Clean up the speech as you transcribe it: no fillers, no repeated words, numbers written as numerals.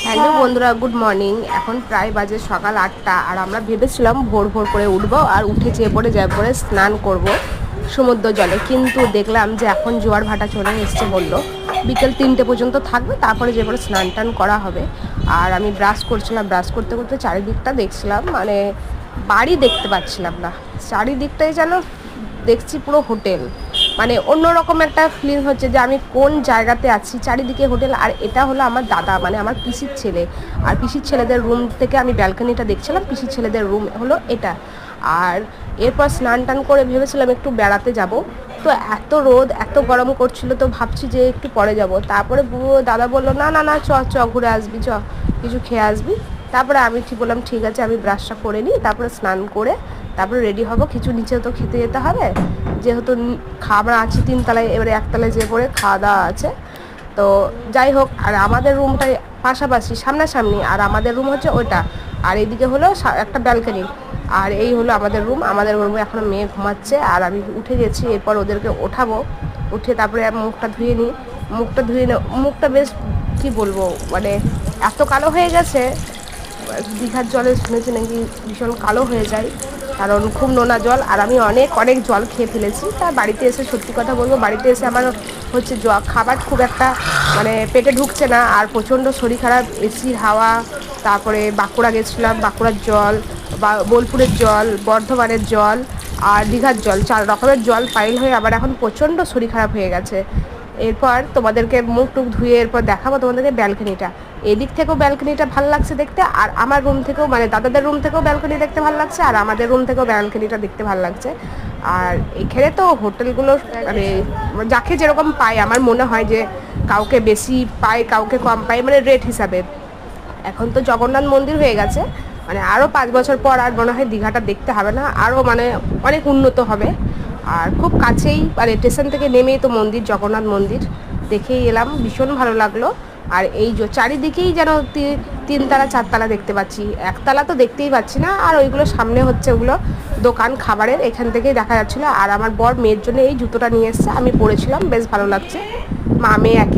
Hello বন্ধুরা, good morning. এখন প্রায় বাজে সকাল 8টা। আর আমরা ভেবেছিলাম ভোর ভোর করে উঠবো আর উঠে যেয়ে পরে স্নান করব সমুদ্র জলে, কিন্তু দেখলাম যে এখন জোয়ার ভাটা চলে এসছে। বললো বিকেল 3টে পর্যন্ত থাকবে, তারপরে যে পরে স্নান টান করা হবে। আর আমি ব্রাশ করছিলাম, ব্রাশ করতে করতে চারিদিকটা দেখছিলাম, মানে বাড়ি দেখতে পাচ্ছিলাম না। চারিদিকটাই যেন দেখছি পুরো হোটেল, মানে অন্যরকম একটা ফিলিং হচ্ছে যে আমি কোন জায়গাতে আছি। চারিদিকে হোটেল। আর এটা হলো আমার দাদা, মানে আমার পিসির ছেলে। আর পিসির ছেলেদের রুম থেকে আমি ব্যালকনিটা দেখছিলাম। পিসির ছেলেদের রুম হলো এটা। আর এরপর স্নান টান করে ভেবেছিলাম একটু বেড়াতে যাব, তো এত রোদ এত গরম করছিল, তো ভাবছি যে একটু পরে যাব। তারপরে দাদা বললো না না না, চ চ ঘুরে আসবি, চ কিছু খেয়ে আসবি। তারপরে আমি ঠিক বললাম ঠিক আছে, আমি ব্রাশটা করে নিই, তারপরে স্নান করে তারপরে রেডি হব। কিছু নিচে তো খেতে যেতে হবে, যেহেতু খাবার আছে 3তলায়, এবারে 1তলায় যেয়ে পরে খাওয়া দাওয়া আছে। তো যাই হোক, আর আমাদের রুমটাই পাশাপাশি সামনাসামনি, আর আমাদের রুম হচ্ছে ওইটা, আর এইদিকে হলো একটা ব্যালকনি। আর এই হলো আমাদের রুম। আমাদের রুমে এখনও মেয়ে ঘুমাচ্ছে, আর আমি উঠে গেছি। এরপর ওদেরকে ওঠাবো, উঠে তারপরে মুখটা ধুয়ে নিই। মুখটা বেশ কী বলবো, মানে এত কালো হয়ে গেছে। দীঘার জলে শুনেছি নাকি ভীষণ কালো হয়ে যায়, কারণ খুব নোনা জল। আর আমি অনেক অনেক জল খেয়ে ফেলেছি। তা বাড়িতে এসে সত্যি কথা বলবো, বাড়িতে এসে আমার হচ্ছে খাবার খুব একটা মানে পেটে ঢুকছে না। আর প্রচণ্ড শরীর খারাপ, এসির হাওয়া, তারপরে বাঁকুড়া গেছিলাম, বাঁকুড়ার জল, বা বোলপুরের জল, বর্ধমানের জল, আর দীঘার জল, 4 রকমের জল পাইল হয়ে আবার এখন প্রচণ্ড শরীর খারাপ হয়ে গেছে। এরপর তোমাদেরকে মুখ টুক ধুয়ে এরপর দেখাবো তোমাদেরকে ব্যালকনিটা। এদিক থেকেও ব্যালকনিটা ভালো লাগছে দেখতে, আর আমার রুম থেকেও, মানে দাদাদের রুম থেকেও ব্যালকনি দেখতে ভালো লাগছে, আর আমাদের রুম থেকেও ব্যালকনিটা দেখতে ভালো লাগছে। আর এখানে তো হোটেলগুলো মানে যাকে যেরকম পায়, আমার মনে হয় যে কাউকে বেশি পায় কাউকে কম পায়, মানে রেট হিসাবে। এখন তো জগন্নাথ মন্দির হয়ে গেছে, মানে আরও 5 বছর পর আর মনে হয় দীঘাটা দেখতে হবে না, আরও মানে অনেক উন্নত হবে। আর খুব কাছেই, মানে স্টেশন থেকে নেমেই তো মন্দির, জগন্নাথ মন্দির দেখেই এলাম, ভীষণ ভালো লাগলো। আর এই যে চারিদিকেই যেন 3তলা 4তলা দেখতে পাচ্ছি, 1তলা তো দেখতেই পাচ্ছি না। আর ওইগুলো সামনে হচ্ছে ওগুলো দোকান খাবারের, এখান থেকেই দেখা যাচ্ছিলো। আর আমার বর মেয়ের জন্য এই জুতোটা নিয়ে এসছে, আমি পরেছিলাম, বেশ ভালো লাগছে। মা মেয়ে একই